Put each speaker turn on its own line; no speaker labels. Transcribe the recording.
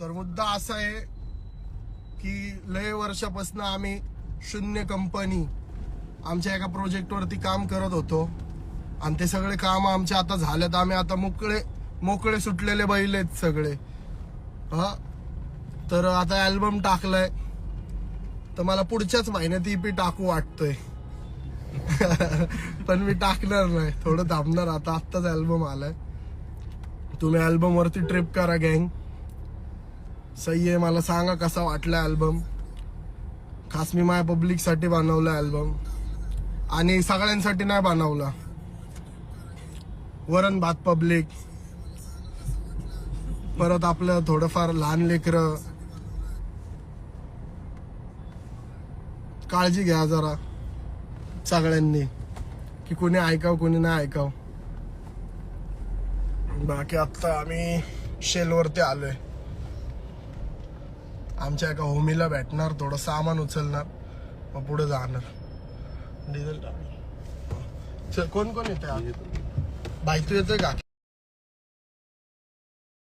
तर मुद्दा असा आहे की लय वर्षापासून आम्ही शून्य कंपनी आमच्या एका प्रोजेक्टवरती काम करत होतो आणि ते सगळे काम आमचे आता झालेत. आम्ही आता मोकळे सुटलेले बैल आहेत सगळे. हा, तर आता अल्बम टाकलाय, तर मला पुढच्याच महिन्यात EP टाकू वाटतोय. पण मी टाकणार नाही, थोडं थांबणार आता. आत्ताच अल्बम आलाय. तुम्ही अल्बम वरती ट्रिप करा गँग. सही आहे. मला सांगा कसा वाटला अल्बम. खास मी माझ्या पब्लिक साठी बनवला अल्बम आणि सगळ्यांसाठी नाही बनवला. वरण भात पब्लिक, परत आपलं थोडंफार लहान लेकरं, काळजी घ्या जरा सगळ्यांनी की कोणी ऐकाव कोणी नाही ऐकाव. बाकी आता आम्ही शेलवरती आलोय. आमच्या एका होमीला भेटणार, थोडं सामान उचलणार, मग पुढे जाणार. डिझेल टाक. कोण कोण येते? भाई तू येतोय का?